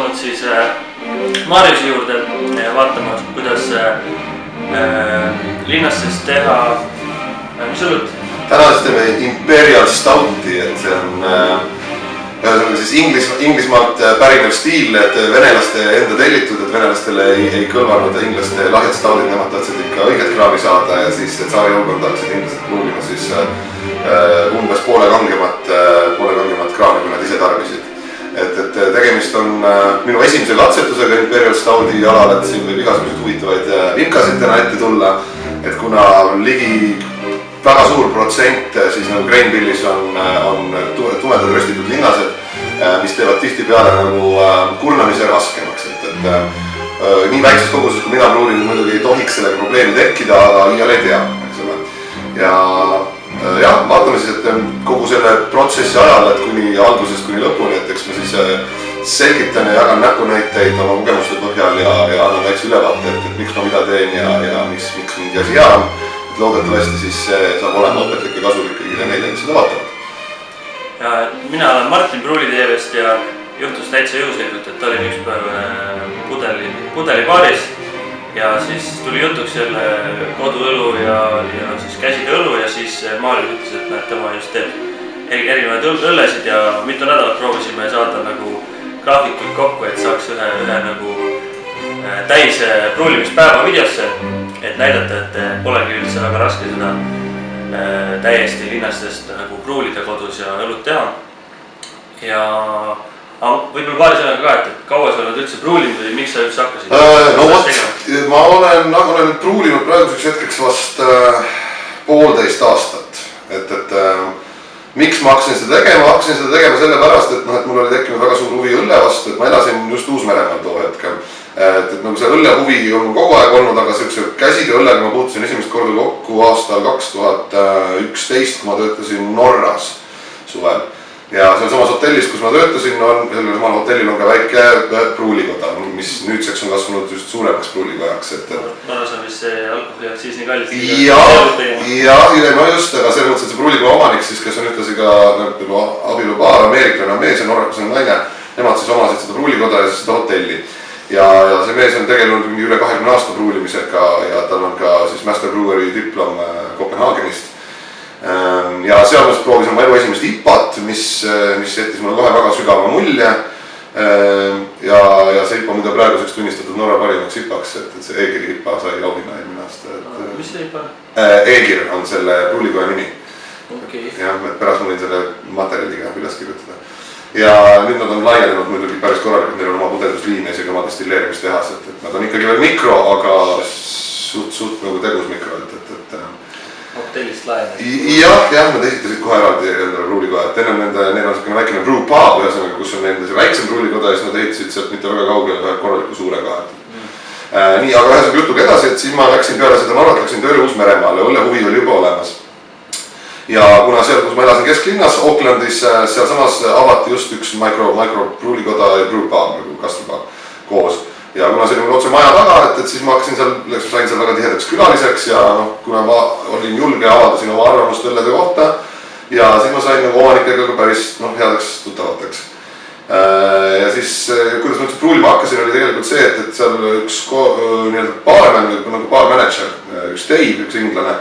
tulnud siis Mariuse juurde vaatama, kuidas linnas siis teha, mis õlut? Täna siis teeme Imperial Stouti, et see on ühesõnaga siis Inglismaalt pärinev stiil, et venelaste enda tellitud, et venelastele ei kõlvanud inglaste lahjad staudid, nemad tahtsid ikka õiget kraami saada ja siis tsaari jõukond hakkasid inglased pruugima siis umbes poole kangemat kraami, kui nad ise tarbisid. Et tegemist on minu esimese katsetusega Imperial Stouti alal, et siin võib igasuguseid huvitavaid vimkasid täna ette tulla, et kuna ligi väga suur protsent siis nagu grainbillis on tumedad röstitud linnased, mis teevad tihtipeale nagu kurnamise raskemaks, et nii väikses koguses, kui mina pruulin, muidugi ei tohiks sellega probleemi tekkida, aga iial ei tea, eks ole. Ja vaatame siis, et kogu selle protsessi ajal, et kuni algusest kuni lõpuni, et eks ma siis selgitan ja jagan näpunäiteid oma kogemuste põhjal ja annan väikse ülevaate, et miks ma mida teen ja miks mingi asi hea on. Loodetavasti siis saab olema õpetlik ja kasulik kõigile neile, kes seda vaatavad. Mina olen Martin Pruuli TV-st ja juhtus täitsa juhuslikult, et olin üks päev pudelibaaris ja siis tuli jutuks jälle koduõlu ja siis käsitööõlu ja siis Maarja ütles, et tema just teeb erinevaid õllesid ja mitu nädalat proovisime saada nagu graafikuid kokku, et saaks ühe nagu täis pruulimispäeva videosse, et näidata, et polegi üldse väga raske seda täiesti linnastest nagu pruulida kodus ja õlut teha. Ja võib-olla paari sõnaga ka, et kaua sa oled üldse pruulinud või miks sa üldse hakkasid? No vot, ma olen pruulinud praeguseks hetkeks vast 1,5 aastat, et miks ma hakkasin seda tegema? Hakkasin seda tegema sellepärast, et mul oli tekkinud väga suur huvi õlle vastu, et ma elasin just Uus-Meremaal too hetkel. Et nagu see õlle huvi on kogu aeg olnud, aga sellise käsitöö õllega ma puutusin esimest korda kokku aastal 2011, kui ma töötasin Norras suvel. Ja seal samas hotellis, kus ma töötasin, sellel samal hotellil on ka väike pruulikoda, mis nüüdseks on kasvanud just suuremaks pruulikojaks. Norras on vist see alkoholiaktsiis nii kallis. No just, aga selles mõttes, et see pruulikoja omanik, kes on ühtlasi ka abielupaar, ameeriklane on mees ja norrakas on naine, nemad siis omasid seda pruulikoda ja siis seda hotelli. Ja see mees on tegelenud mingi üle 20 aasta pruulimisega ja tal on ka siis Master Brewery diplom Kopenhaagenist. Ja seal ma proovisin oma elu esimest IPA-t, mis jättis mulle kohe väga sügava mulje. Ja see IPA, mida praeguseks tunnistatud Norra parimaks IPA-ks, et see E-Giri IPA sai auhinna eelmine aasta. Mis see IPA? E-Gir on selle pruulikoja nimi. Ja, et pärast ma võin selle materjaliga üles kirjutada. Ja nüüd nad on laienenud muidugi päris korralikult, neil on oma pudeldusliin ja isegi oma destilleerimistehas, et nad on ikkagi veel mikro, aga suht nagu tegus mikro, hotellist laienenud. Jah, nad esitasid kohe eraldi endale pruulikoja, et enne neil on selline väikene brew pub, kus on nende see väiksem pruulikoda ja siis nad ehitasid sealt mitte väga kaugele ühe korraliku suure ka. Nii, aga ühesõnaga jutuga edasi, et siis ma läksin peale seda Norrat, läksin tööle Uus-Meremaale, õlle huvi oli juba olemas. Ja kuna seal, kus ma elasin kesklinnas, Aucklandis, seal samas avati just üks micro pruulikoda ja brew pub, nagu Kastelpub koos. Ja kuna see oli mul otse maja taga, et siis ma sain seal väga tihedaks külaliseks ja kuna ma olin julge, avaldasin oma arvamust õllede kohta ja siis ma sain nagu omanikega ka päris headeks tuttavateks. Ja siis, kuidas ma üldse pruulima hakkasin, oli tegelikult see, et seal üks baarmen, nagu baarmanager, üks Dave, üks inglane,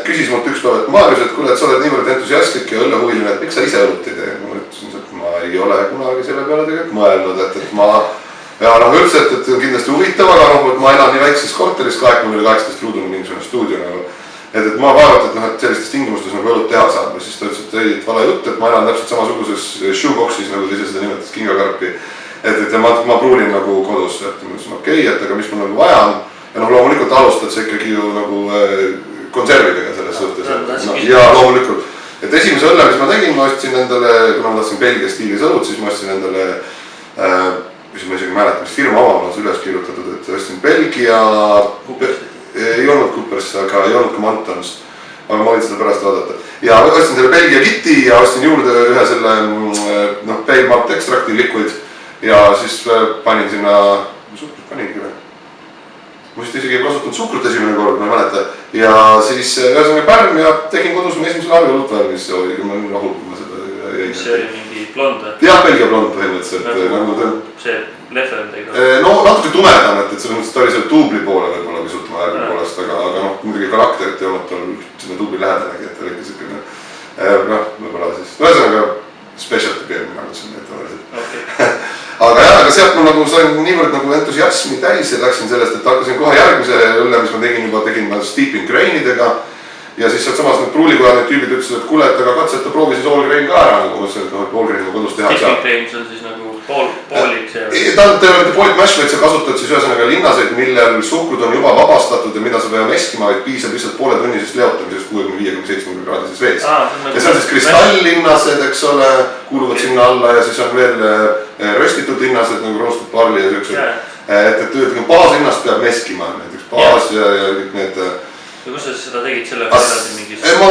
küsis mult üks päev, et Marius, et kuule, et sa oled niivõrd entusiastlik ja õllehuviline, et miks sa ise õlut ei tee? Ma ütlesin, et ma ei ole kunagi selle peale tegelikult mõelnud, et ma üldse, et on kindlasti huvitav, aga ma elan nii väikses korteris, 18 ruudune mingisugune stuudio nagu. Et ma vaevalt, et sellistes tingimustes nagu õlut teha saab. Ja siis ta ütles, et ei, vale jutt, et ma elan täpselt samasuguses shoeboxis, nagu ta ise seda nimetas, kingakarpi. Et ma pruulin nagu kodus, et ma ütlesin, okei, et aga mis mul nagu vaja on. Ja loomulikult alustad see ikkagi ju nagu konservidega selles suhtes. Ja loomulikult. Et esimese õlle, mis ma tegin, ma ostsin endale, kuna ma tahtsin Belgia stiilis õlut, siis ma ostsin endale mis ma isegi mäletan, mis firma oma on üles kirjutatud, et ostsin Belgia, ei olnud Coopers, aga ei olnud ka Mantons, aga ma võin seda pärast vaadata. Ja ostsin selle Belgia Viti ja ostsin juurde ühe selle pale malt ekstrakti liquid ja siis panin sinna, suhkrut paningi või? Ma vist isegi ei kasutanud suhkrut esimene kord, ma ei mäleta. Ja siis ühesõnaga pärm ja tegin kodus mu esimese laevi õlut valmis, ma olin rahul, kui ma seda Mis see oli mingi blond või? Jah, Belgia blond põhimõtteliselt. See lehve on teiga? No natuke tumedam, et selles mõttes ta oli selle tuubli poole võib-olla pisut vääri poolest, aga muidugi karakterit ei olnud tal sinna tuubli lähedanegi, et ta oli ikka siukene, võib-olla siis, ühesõnaga specialty beer, mina mõtlesin, et tavaliselt. Aga jah, aga sealt ma nagu sain niivõrd nagu entusiasmi täis ja läksin sellest, et hakkasin kohe järgmise õlle, mis ma tegin steeping grainidega. Ja siis sealt samas need pruulikoja need tüübid ütlesid, et kuule, et aga katseta proovi siis all grain ka ära, nagu ma ütlesin, et all grain ma kodus teha ei saa. Steeping grain, see on siis nagu poolik see? Ta ei ole poolik mash, vaid sa kasutad siis ühesõnaga linnaseid, millel suhkrud on juba vabastatud ja mida sa peab meskima, vaid piisab lihtsalt pooletunnisest leotamisest 65-70 kraadises vees. Ja see on siis kristalllinnased, eks ole, kuuluvad sinna alla ja siis on veel röstitud linnased nagu roasted barley ja siuksed. Et baaslinnast peab meskima, näiteks baas ja kõik need... Ja kus sa siis seda tegid selle edasi mingis? Ma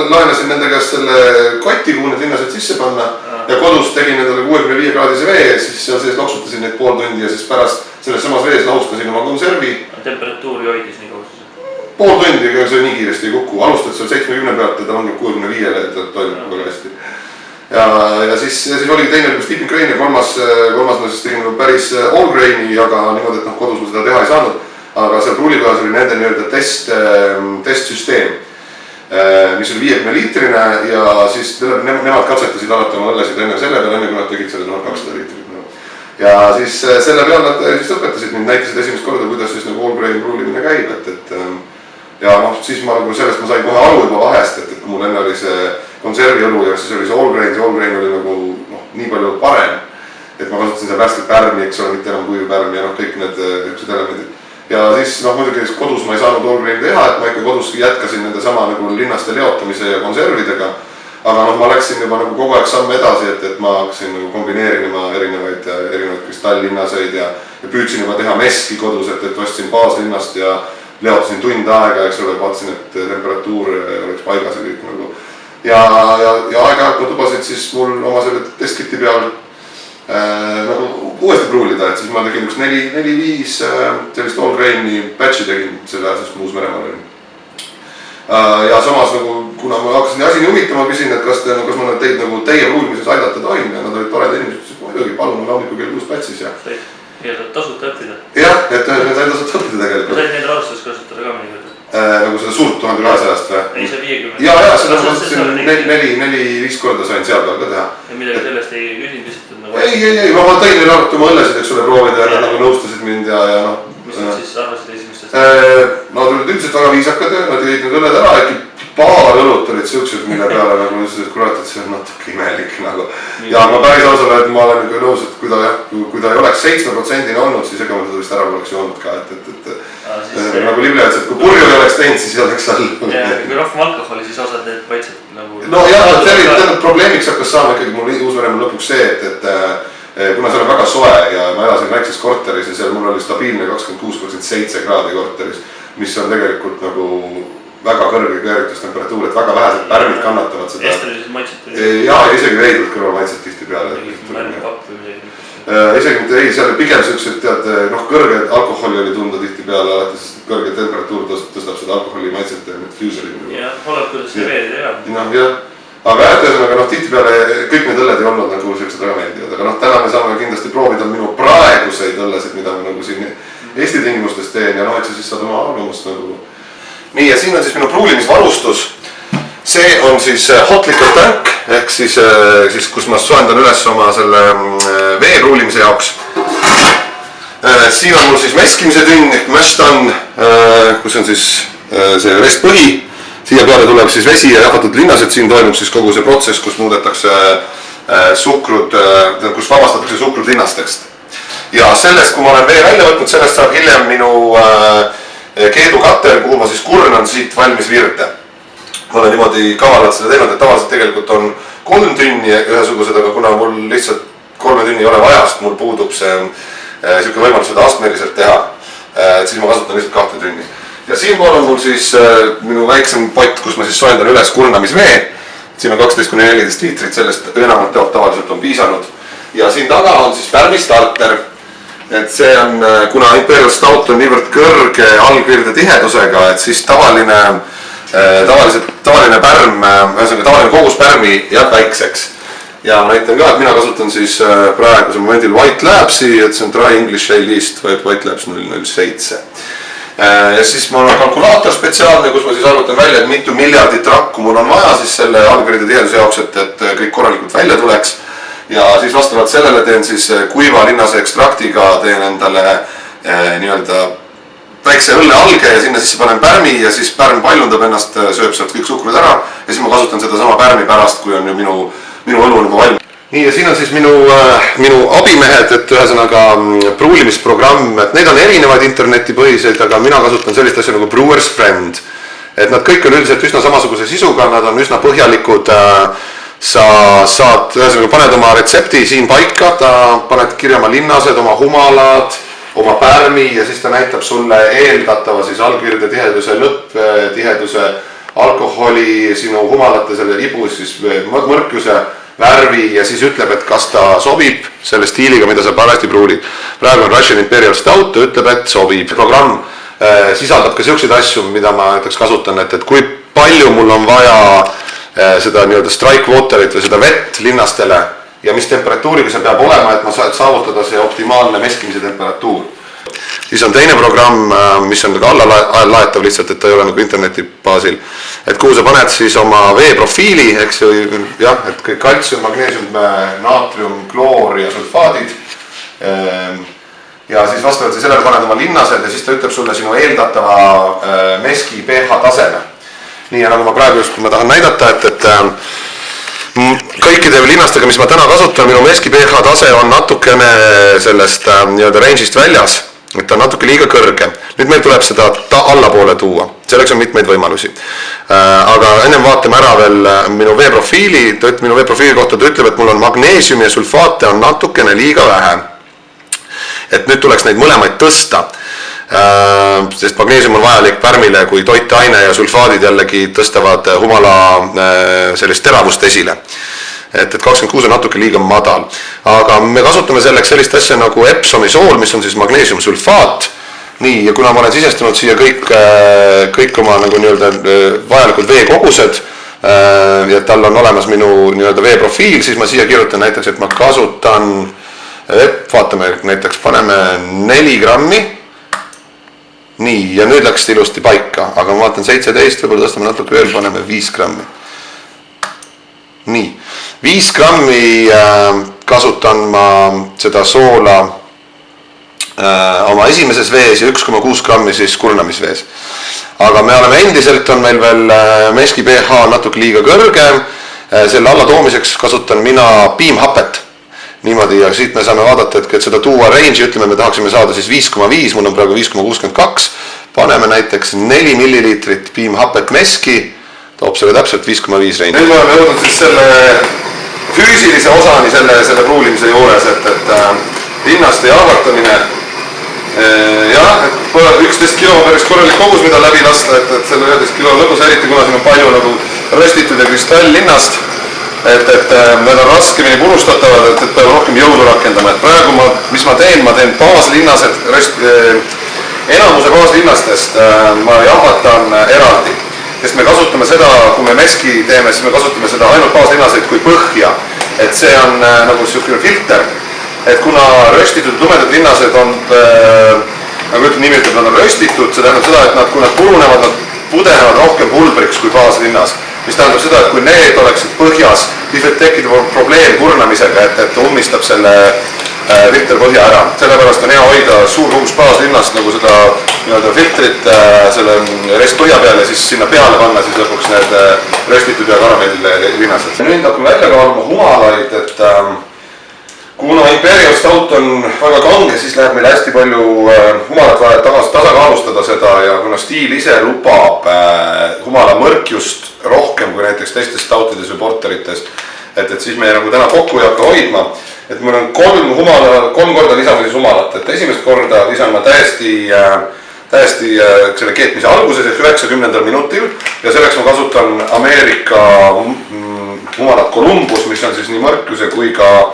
laenasin nende käest selle kotti, kuhu need linnased sisse panna ja kodus tegin nendele 65 kraadise vee ja siis seal sees loksutasin neid pool tundi ja siis pärast selles samas vees lahustasin oma konservi. Temperatuuri hoidis nii kaua siis? Pool tundi, ega see nii kiiresti ei kuku. Alustad seal 70 pealt ja ta langeb 65-le, et ta toimub väga hästi. Ja siis oligi teine steeping grain ja kolmas ma siis tegin päris all graini, aga niimoodi, et kodus ma seda teha ei saanud. Aga seal pruulikojas oli nende nii-öelda testsüsteem, mis oli 50 liitrine ja siis nemad katsetasid alati oma õllesid enne selle peal, enne kui nad tegid selle 200 liitrit. Ja siis selle peal nad õpetasid mind, näitasid esimest korda, kuidas siis nagu all grain pruulimine käib. Ja siis sellest ma sain kohe aru juba vahest, et kui mul enne oli see konserviõlu ja siis oli see all grain oli nagu nii palju parem, et ma kasutasin seal värsket pärmi, eks ole, mitte enam kuiv pärmi ja kõik need elemendid. Ja siis muidugi kodus ma ei saanud all grain teha, et ma ikka kodus jätkasin nende sama nagu linnaste leotamise ja konservidega. Aga ma läksin juba nagu kogu aeg samm edasi, et ma hakkasin nagu kombineerima erinevaid kristalllinnaseid ja püüdsin juba teha meski kodus, et ostsin baaslinnast ja leotasin tund aega, eks ole, vaatasin, et temperatuur oleks paigas ja kõik nagu. Ja aeg-ajalt nad lubasid siis mul oma selle testkiti peal nagu uuesti pruulida, et siis ma tegin üks 4-5 sellist all graini batchi tegin selle asjast Uus-Meremaal. Ja samas nagu, kuna ma hakkasin asi nii huvitama, küsin, et kas ma teid nagu teie pruulimises aidata tohin ja nad olid toredad inimesed, et muidugi palun hommikul kell 6 batchis ja... Said tasuta õppida? Jah, et sain tasuta õppida tegelikult. Said neid rahustus kasutada ka mõnikord? Nagu seda suurt 1200-ast või? Ei, see 50. Ja, seda ma kasutasin 4-5 korda sain seal peal ka teha. Ja midagi sellest ei küsin lihtsalt nagu... Ei, ma tõin neile alati oma õllesid, eks ole, proovida ja nad nagu nõustasid mind ja noh... Mis nad siis arvasid esimestest? Nad olid üldiselt väga viisakad ja nad jõid need õlled ära, äkki paar õlut olid siuksed, mille peale nagu ütlesid, et kurat, et see on natuke imelik nagu. Ja ma päris ausale, et ma olen nagu nõus, et kui ta ei oleks 7% olnud, siis ega ma teda vist ära poleks joonud ka, nagu Livle ütles, et kui purju ei oleks teinud, siis ei oleks all. Ja kui rohkem alkoholi, siis osad need paitsed nagu... No jah, tähendab probleemiks hakkas saama ikkagi mul Uus-Meremaal lõpuks see, et kuna seal on väga soe ja ma elasin väikses korteris ja seal mul oli stabiilne 26-7 kraadi korteris, mis on tegelikult nagu väga kõrge kõrgitustemperatuur, et väga vähesed pärmid kannatavad seda. Estrilised maitset? Ja isegi veidult kõrval maitset tihti peale. Märmikapp või midagi? Isegi mitte ei, seal pigem siuksed, tead, kõrge alkoholi oli tunda tihti peale, sest kõrge temperatuur tõstab seda alkoholi maitset ja need fuserid. Jah, oleb kuidas serveerida ja. Jah, aga ühesõnaga tihti peale kõik need õlled ei olnud nagu siuksed väga meeldivad, aga täna me saame kindlasti proovida minu praeguseid õllesid, mida ma nagu siin Eesti tingimustes teen ja eks sa siis saad oma arvamust nagu. Nii, ja siin on siis minu pruulimisvarustus. See on siis hot liquor tank, ehk siis kus ma soendan üles oma selle vee pruulimise jaoks. Siin on mul siis meskimise tünn, ehk mash tun, kus on siis see restpõhi. Siia peale tuleb siis vesi ja jahvatud linnased, siin toimub siis kogu see protsess, kus muudetakse suhkrud, kus vabastatakse suhkrud linnastest. Ja sellest, kui ma olen vee välja võtnud, sellest saab hiljem minu keedukater, kuhu ma siis kurnan siit valmis virde. Ma olen niimoodi kavalalt seda teinud, et tavaliselt tegelikult on 3 tünni ühesugused, aga kuna mul lihtsalt 3 tünni ei ole vajast, mul puudub see siuke võimalus seda astmeliselt teha, siis ma kasutan lihtsalt 2 tünni. Ja siinpool on mul siis minu väiksem pott, kus ma siis soendan üles kurnamisvee. Siin on 12-14 liitrit, sellest enamalt tavaliselt on piisanud. Ja siin taga on siis pärmistarter. Et see on, kuna Imperial Stout on niivõrd kõrge algvirde tihedusega, et siis tavaline tavaline pärm, ühesõnaga tavaline kogus pärmi jääb väikseks. Ja ma näitan ka, et mina kasutan siis praegusel momendil White Labsi, et see on Dry English Ale Yeast, White Labs 007. Ja siis mul on kalkulaator spetsiaalne, kus ma siis arvutan välja, et mitu miljardit rakku mul on vaja siis selle algkirjade tiheduse jaoks, et kõik korralikult välja tuleks. Ja siis vastavalt sellele teen siis kuiva linnase ekstraktiga, teen endale nii-öelda väikse õlle alge ja sinna sisse panen pärmi ja siis pärm paljundab ennast, sööb sealt kõik suhkrud ära ja siis ma kasutan seda sama pärmi pärast, kui on ju minu õlu on juba valmis. Nii ja siin on siis minu abimehed, et ühesõnaga pruulimisprogramm, et need on erinevaid internetipõhiseid, aga mina kasutan sellist asja nagu Brewer's Friend. Et nad kõik on üldiselt üsna samasuguse sisuga, nad on üsna põhjalikud, sa saad, ühesõnaga paned oma retsepti siin paika, paned kirja oma linnased, oma humalad, oma pärmi ja siis ta näitab sulle eeldatava siis algkirjade tiheduse, lõpptiheduse, alkoholi, sinu humalate selle ibus, siis mõrkuse, värvi ja siis ütleb, et kas ta sobib selle stiiliga, mida sa parajasti pruulid. Praegu on Russian Imperial Stout, ta ütleb, et sobib. Programm sisaldab ka selliseid asju, mida ma näiteks kasutan, et kui palju mul on vaja seda nii-öelda strike waterit või seda vett linnastele ja mis temperatuuriga see peab olema, et ma saad saavutada see optimaalne meskimise temperatuur. Siis on teine programm, mis on alla laetav lihtsalt, et ta ei ole nagu interneti baasil. Et kuhu sa paned siis oma veeprofiili, eks ju, jah, et kõik kaltsium, magneesium, naatrium, kloor ja sulfaadid. Ja siis vastavalt sellele paned oma linnased ja siis ta ütleb sulle sinu eeldatava meski pH taseme. Nii ja nagu ma praegu just ma tahan näidata, et kõikide linnastega, mis ma täna kasutan, minu meski pH tase on natukene sellest nii-öelda range'ist väljas. Et ta on natuke liiga kõrge. Nüüd meil tuleb seda allapoole tuua. Selleks on mitmeid võimalusi. Aga ennem vaatame ära veel minu veeprofiili. Minu veeprofiili kohta ta ütleb, et mul on magneesium ja sulfaate on natukene liiga vähe. Et nüüd tuleks neid mõlemaid tõsta. Sest magneesium on vajalik pärmile, kui toitaine ja sulfaadid jällegi tõstavad humala sellist teravust esile. Et 26 on natuke liiga madal. Aga me kasutame selleks sellist asja nagu epsomisool, mis on siis magneesiumsulfaat. Nii, ja kuna ma olen sisestanud siia kõik oma nagu nii-öelda vajalikud veekogused ja tal on olemas minu nii-öelda veeprofiil, siis ma siia kirjutan näiteks, et ma kasutan, vaatame näiteks, paneme 4 grammi. Nii, ja nüüd läks ilusti paika, aga ma vaatan 17, võib-olla tõstame natuke veel, paneme 5 grammi. Nii, 5 grammi kasutan ma seda soola oma esimeses vees ja 1,6 grammi siis kurnamisvees. Aga me oleme endiselt, on meil veel meski pH natuke liiga kõrge. Selle alla toomiseks kasutan mina piimhapet. Niimoodi ja siit me saame vaadata, et seda tuua range'i, ütleme, me tahaksime saada siis 5,5, mul on praegu 5,62. Paneme näiteks 4 milliliitrit piimhapet meski. Toob selle täpselt 5,5 range. Nüüd me oleme jõudnud siis selle füüsilise osani selle pruulimise juures, et linnaste jahvatamine. Jah, et 11 kilo päris korralik kogus, mida läbi lasta, et selle 11 kilo lõpus eriti, kuna siin on palju nagu röstitud ja kristalllinnast, et need on raskemini purustatavad, et peab rohkem jõudu rakendama. Et praegu mis ma teen baaslinnased, enamuse baaslinnastest ma jahvatan eraldi. Sest me kasutame seda, kui me meski teeme, siis me kasutame seda ainult baaslinnaseid kui põhja. Et see on nagu selline filter. Et kuna röstitud tumedad linnased on, nagu nimi ütleb, nad on röstitud, see tähendab seda, et kui nad purunevad, nad pudenevad rohkem pulbriks kui baaslinnas. Mis tähendab seda, et kui need oleksid põhjas, siis võib tekkida probleem kurnamisega, et ummistab selle filterpõhja ära. Sellepärast on hea hoida suur kogus baaslinnast nagu seda nii-öelda filtrit selle restpõhja peal ja siis sinna peale panna siis lõpuks need röstitud ja karamellilinnased. Nüüd hakkame välja kaaluma humalaid, et kuna Imperial Stout on väga kange, siis läheb meil hästi palju humalat vaja tasakaalustada seda ja kuna stiil ise lubab humala mõrkjust rohkem kui näiteks teistes stoutides või porterites, et siis me nagu täna kokku ei hakka hoidma. Et meil on 3 korda lisame siis humalat, et esimest korda lisan ma täiesti selle keetmise alguses, et 90. minutil ja selleks ma kasutan Ameerika humalat Columbus, mis on siis nii mõrkuse kui ka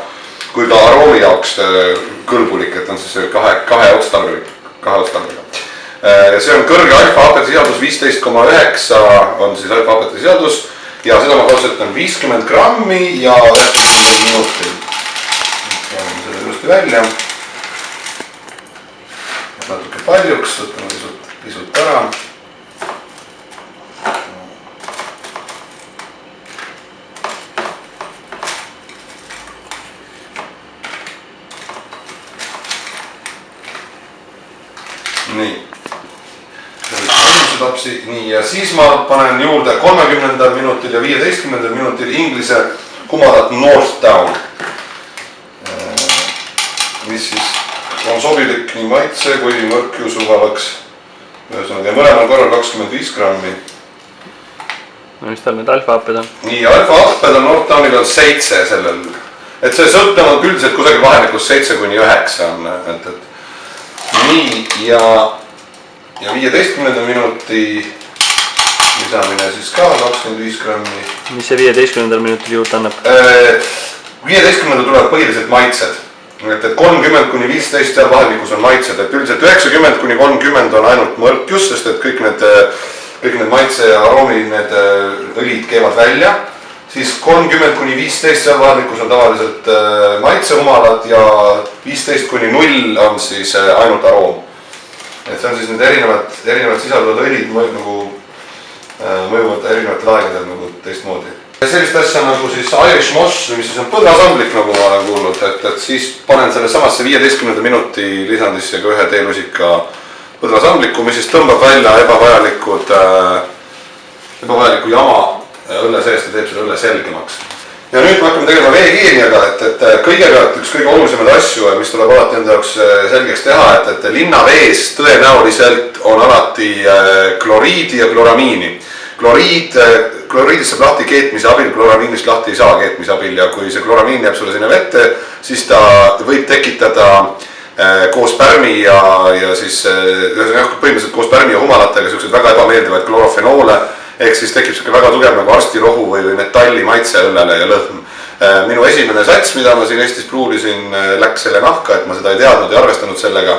aroomi jaoks kõlbulik, et on siis kahe otstarbega. see on kõrge alfa-hapeti sisaldus, 15,9 on siis alfa-hapeti sisaldus ja seda ma kasutan 50 grammi ja 90 minutil. Võtame selle ilusti välja. Natuke paljuks, võtame pisut ära. Nii. Nii, ja siis ma panen juurde 30. minutil ja 15. minutil inglise kumadat Northdown, mis siis on sobilik nii maitse kui mõrkju suvavaks. Ühesõnaga mõlemal korral 25 grammi. No mis tal need alfa-happed on? Nii, alfa-happed on Northdownil on 7 sellel. Et see sõltavad üldiselt kusagil vahemikus 7–9 on. Nii, ja 15. minuti lisamine siis ka 25 grammi. Mis see 15. minutil juurde annab? 15. tulevad põhiliselt maitsed. Et 30–15 seal vahemikus on maitsed, et üldiselt 90–30 on ainult mõrkjus, sest et kõik need maitse ja aroomi need õlid keevad välja. Siis 30–15 seal vahemikus on tavaliselt maitsehumalad ja 15–0 on siis ainult aroom. Et see on siis need erinevad sisalduvad õlid mõjuvad erinevatel aegadel nagu teistmoodi. Sellist asja nagu siis Irish Moss, mis siis on põdrasamblik, nagu ma olen kuulnud, et siis panen selle samasse 15. minuti lisandisse ka ühe teelusika põdrasambliku, mis siis tõmbab välja ebavajaliku jama õlle seest ja teeb selle õlle selgemaks. Ja nüüd me hakkame tegema veekeemiaga, et kõigepealt üks kõige olulisemaid asju, mis tuleb alati enda jaoks selgeks teha, et linnavees tõenäoliselt on alati kloriidi ja kloramiini. Kloriidist saab lahti keetmise abil, kloramiinist lahti ei saa keetmise abil ja kui see kloramiin jääb sulle sinna vette, siis ta võib tekitada koos pärmi ja siis põhimõtteliselt koos pärmi ja humalatega sellised väga ebameeldivaid klorofenoole, ehk siis tekib selline väga tugev nagu arstirohu või metalli maitse õllele ja lõhn. Minu esimene sats, mida ma siin Eestis pruulisin, läks selle nahka, et ma seda ei teadnud ja arvestanud sellega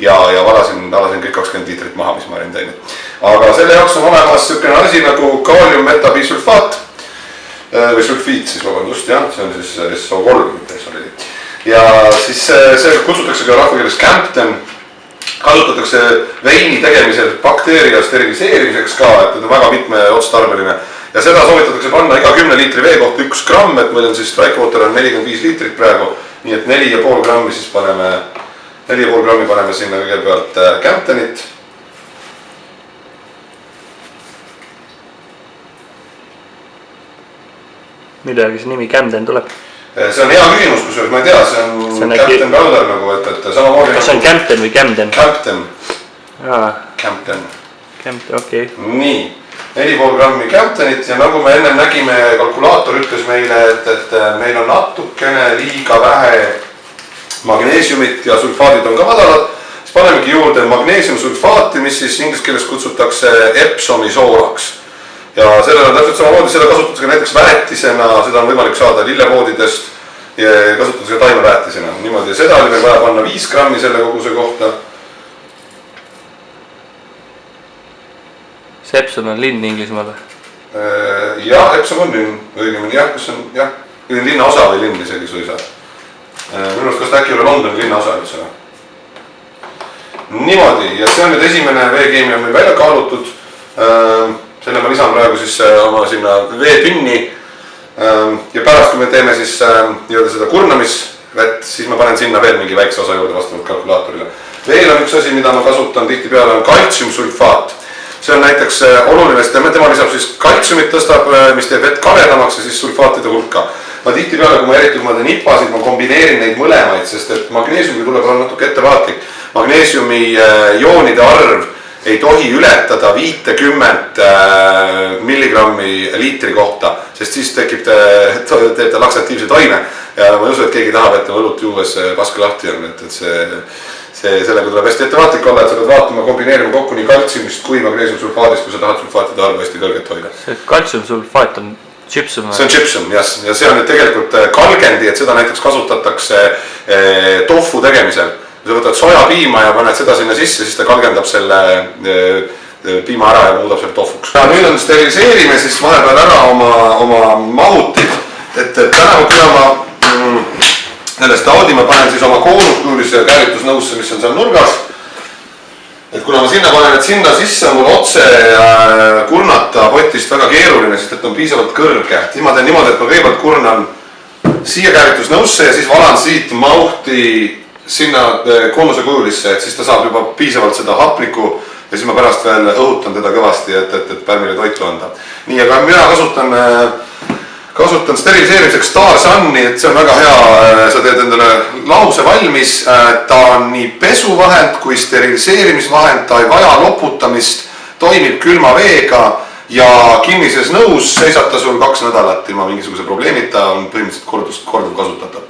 ja valasin kõik 20 liitrit maha, mis ma olin teinud. Aga selle jaoks on olemas selline asi nagu kaaliummetabisulfaat või sulfiit siis, vabandust, jah, see on siis SO3, mitte SO4. Ja siis see kutsutakse ka rahvakeeles Campden, kasutatakse veini tegemisel bakteeria steriliseerimiseks ka, et on väga mitmeotstarbeline. Ja seda soovitatakse panna iga 10 liitri vee kohta 1 gramm, et meil on siis Strikewater on 45 liitrit praegu, nii et 4,5 grammi siis paneme 4,5 grammi paneme sinna kõigepealt Campdenit. Mille järgi see nimi Camden tuleb? See on hea küsimus, kusjuures ma ei tea, see on Campden Powder nagu, et samamoodi... Kas see on Campden või Camden? Campden. Campden, okei. Nii, 4,5 grammi Campdenit ja nagu me ennem nägime, kalkulaator ütles meile, et meil on natukene liiga vähe magneesiumit ja sulfaadid on ka madalad, siis panemegi juurde magneesiumsulfaati, mis siis inglise keeles kutsutakse Epsomi soolaks. Ja sellel on täpselt samamoodi, seda kasutatakse näiteks väetisena, seda on võimalik saada lillevoodidest ja kasutatakse ka taimeväetisena. Niimoodi, seda oli meil vaja panna 5 grammi selle koguse kohta. See Epsom on linn Inglismaal? Jah, Epsom on linn, õigemini jah, kus on linna osa või linn isegi suisa. Minu arust, kas ta äkki ole Londoni linna osa üldse? Niimoodi, ja see on nüüd esimene veekeemia meil välja kaalutud. Selle ma lisan praegu siis oma sinna veetünni ja pärast, kui me teeme siis seda kurnamisvett, siis ma panen sinna veel mingi väikse osa juurde vastavalt kalkulaatorile. Veel on üks asi, mida ma kasutan tihtipeale, on kaltsiumsulfaat. See on näiteks oluline, sest tema lisab siis kaltsiumit tõstab, mis teeb vett kadedamaks ja siis sulfaatide hulka. Ma tihtipeale, kui ma eriti teen nipasid, ma kombineerin neid mõlemaid, sest et magneesiumiga tuleb olla natuke ettevaatlik. Magneesiumi joonide arv ei tohi ületada 50 milligrammi liitri kohta, sest siis teeb ta laksatiivse toime ja ma ei usu, et keegi tahab, et õlut juues paska lahti on, et sellega tuleb hästi ettevaatlik olla, et sa pead vaatama, kombineerima kokku nii kaltsiumist kui magneesiumsulfaadist, kui sa tahad sulfaatide arvu hästi kõrget hoida. See kaltsiumsulfaat on gypsum? See on gypsum, jah, ja see on nüüd tegelikult kalgendi, et seda näiteks kasutatakse tofu tegemisel. kui sa võtad sojapiima ja paned seda sinna sisse, siis ta kalgendab selle piima ära ja muudab selle tofuks. Ja nüüd on steriliseerime siis vahepeal ära oma mahutid, et tänavu küla ma nende staudi ma panen siis oma koonuskuulisse ja käärütusnõusse, mis on seal nurgas. Et kuna ma sinna panen, et sinna sisse on mul otse kurnata potist väga keeruline, sest et on piisavalt kõrge. Siis ma teen niimoodi, et ma kõigepealt kurnan siia käärütusnõusse ja siis valan siit mahti sinna koonuse kujulisse, et siis ta saab juba piisavalt seda hapnikku ja siis ma pärast veel õhutan teda kõvasti, et pärmile toitu anda. Nii, aga mina kasutan steriliseerimiseks Star Sunni, et see on väga hea, sa teed endale lause valmis, ta on nii pesuvahend kui steriliseerimisvahend, ta ei vaja loputamist, toimib külma veega ja kinnises nõus seisab ta sul 2 nädalat ilma mingisuguse probleemita, on põhimõtteliselt korduv kasutatav.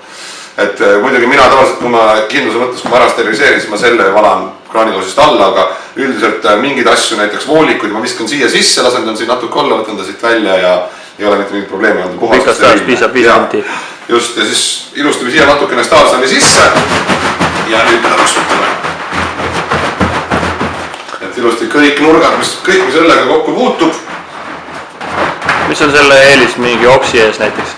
Et muidugi mina tavaliselt, kui ma kindluse mõttes, kui ma ära steriliseerin, siis ma selle valan kraaniloosist alla, aga üldiselt mingeid asju, näiteks voolikuid, ma viskan siia sisse, lasen ta siin natuke olla, võtan ta siit välja ja ei ole mitte mingit probleemi olnud. Pikast ajast piisab 5 minti. Just, ja siis ilustame siia natukene Star Sunni sisse ja nüüd mida võksutame. Et ilusti kõik nurgad, kõik mis õllega kokku puutub. Mis on selle eelis mingi oksi ees näiteks?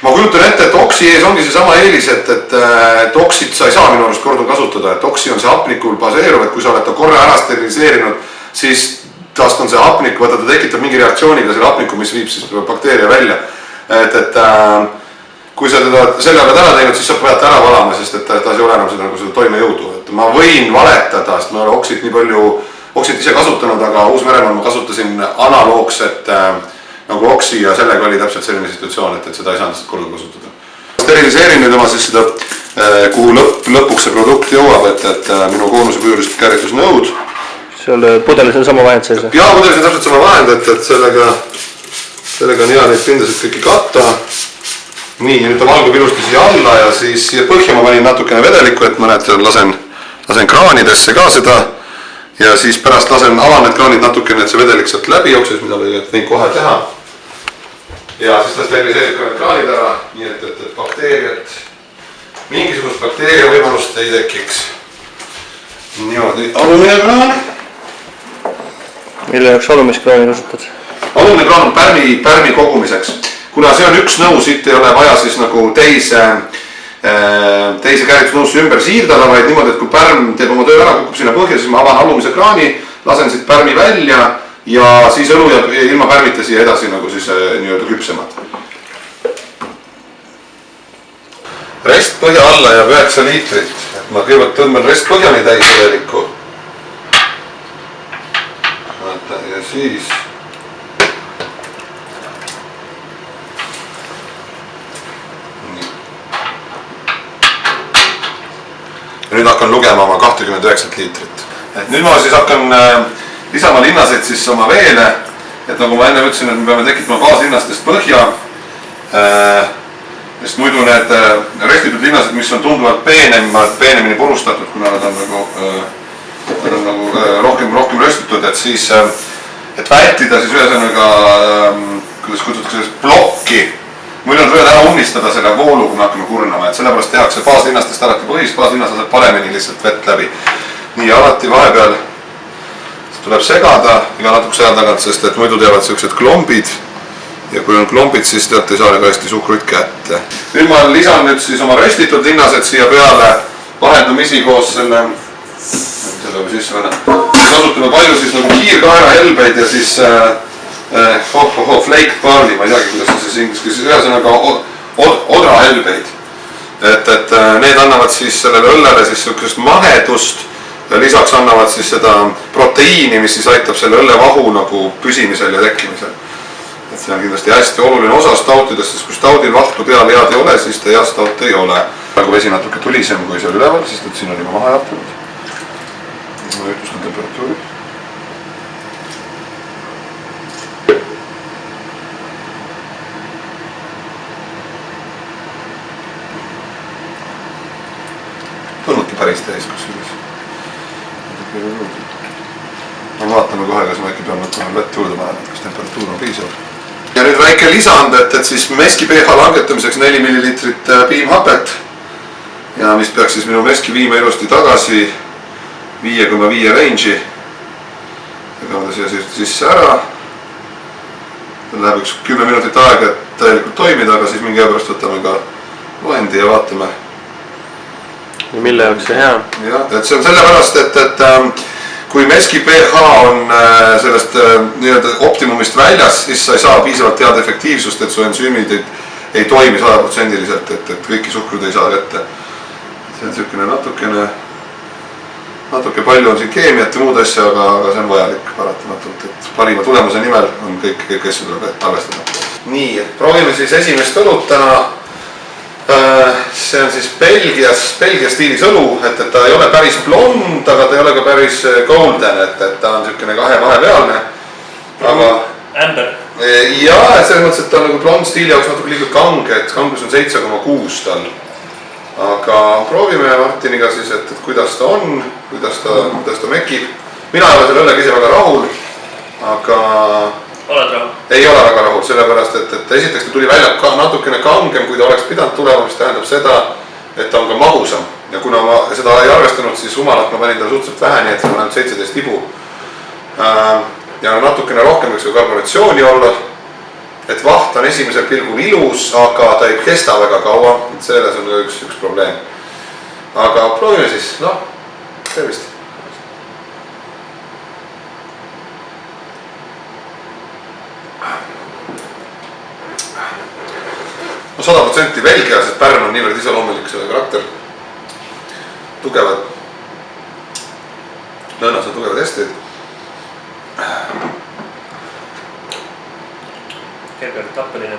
Ma kujutan ette, et oksi ees ongi see sama eelis, et oksit sa ei saa minu arust korduv kasutada, et oksi on see hapnikul baseeruv, et kui sa oled ta korra ära steriliseerinud, siis tast on see hapnik, vaata ta tekitab mingi reaktsiooniga selle hapniku, mis viib siis bakteeria välja. Et kui sa teda selle oled ära teinud, siis sa pead ära valama, sest et ta ei ole enam seda toimejõudu. Et ma võin valetada, sest ma olen oksit nii palju oksit ise kasutanud, aga Uus-Meremaal ma kasutasin analoogset nagu oksi ja sellega oli täpselt selline situatsioon, et seda ei saanud korda kasutada. Steriliseerin nüüd oma siis seda, kuhu lõpuks see produkt jõuab, et minu koonusepüürised käärütusnõud. Seal pudelis on sama vahend sees? Jaa, pudelis on täpselt sama vahend, et sellega on hea neid pindasid kõiki katta. Nii, nüüd ta valgub ilusti siia alla ja siis siia põhja ma panin natukene vedelikku, et ma lasen kraanidesse ka seda. Ja siis pärast avan need kraanid natukene, et see vedelik sealt läbi jookses, mida võin kohe teha. Ja siis ta steriliseerib ka need kraanid ära, nii et bakteeriat, mingisugust bakteeria võimalust ei tekiks. Niimoodi, alumine kraan. Mille jaoks alumiskraani kasutad? Alumine kraan on pärmi kogumiseks. Kuna see on üks nõu, siit ei ole vaja siis nagu teise käärütusnõusse ümber siirdada, vaid niimoodi, et kui pärm teeb oma töö ära, kukub sinna põhja, siis ma avan alumise kraani, lasen siit pärmi välja ja siis õlu jääb ilma pärmita siia edasi nagu siis nii-öelda küpsemad. Rest põhja alla jääb 9 liitrit. Ma kõigepealt tõmban rest põhjani täis vedelikku. Ja siis nüüd hakkan lugema oma 29 liitrit. Et nüüd ma siis hakkan lisama linnaseid siis oma veele, et nagu ma enne ütlesin, et me peame tekitama baaslinnastest põhja, sest muidu need restitud linnased, mis on tunduvalt peenemini purustatud, kuna nad on nagu rohkem restitud, et siis et vältida siis ühesõnaga, kuidas kutsutakse sellest plokki. Muidu on võivad ära ummistada selle voolu, kui me hakkame kurnama, et sellepärast tehakse baaslinnastest alati põhist, baaslinnas laseb paremini lihtsalt vett läbi. Nii alati vahepeal tuleb segada iga natukese aja tagant, sest et muidu teevad sellised klombid ja kui on klombid, siis teate ei saa väga hästi suhkruid kätte. Nüüd ma lisan nüüd siis oma restitud linnased siia peale vahendumisi koos selle kasutame palju siis nagu kiirkaera helbeid ja siis flake barley, ma ei teagi, kuidas see siis ingliskeeles, ühesõnaga odrahelbeid. Et need annavad siis sellele õllele siis sellisest mahedust ja lisaks annavad siis seda proteiini, mis siis aitab selle õllevahu nagu püsimisel ja tekkimisel. Et see on kindlasti hästi oluline osa stautidest, sest kui staudil vahtu peal head ei ole, siis ta hea staut ei ole. Nagu vesi natuke tulisem kui seal üleval, sest et siin on juba maha jaotunud. Ma ütlustan temperatuuri. Tulnudki päris täis kusjuures. Ma vaatame kohe, kas ma äkki pean võtma vett juurde panema, kas temperatuur on piisav. Ja nüüd väike lisand, et siis meski pH langetamiseks 4 millilitrit piimhapet. Ja ja mis peaks siis minu meski viima ilusti tagasi 5,5 range'i. Tegame ta siia sisse ära. Tal läheb üks 10 minutit aega, et täielikult toimida, aga siis mingi aja pärast võtame ka loendi ja vaatame. Ja mille jaoks see hea? Jah, et see on sellepärast, et kui meski pH on sellest optimumist väljas, siis sa ei saa piisavalt head efektiivsust, et su ensüümid ei toimi 100%, et kõiki suhkrud ei saa kätte. See on niisugune natuke palju on siin keemiat ja muud asja, aga see on vajalik paratamatult, et parima tulemuse nimel on kõik asju tuleb arvestada. Nii, et proovime siis esimest õlut täna. See on siis Belgia stiilis õlu, et ta ei ole päris blond, aga ta ei ole ka päris golden, et ta on niisugune vahepealne. Aga Amber. Ja, selles mõttes, et ta on nagu blond stiili jaoks natuke liiga kange, et kangus on 7,6 tal. Aga proovime Martiniga siis, et kuidas ta on, kuidas ta mekib. Mina ei ole selle õllega ise väga rahul, aga Oled rahul? Ei ole väga rahul, sellepärast, et esiteks ta tuli välja natukene kangem, kui ta oleks pidanud tulema, mis tähendab seda, et ta on ka mahusam. Ja kuna ma seda ei arvestanud, siis humalat ma panin ta suhteliselt vähe, nii et see on ainult 17 tibu. Ja natukene rohkem võiks ka karbonatsiooni olla. Et vaht on esimesel pilgul ilus, aga ta ei kesta väga kaua, et selles on üks probleem. Aga proovime siis, tervist! No 100% Belgia, sest Pärn on niivõrd iseloomulik selle karakter. Tugevad lõõnas on tugevad esteid. Kergelt tappeline.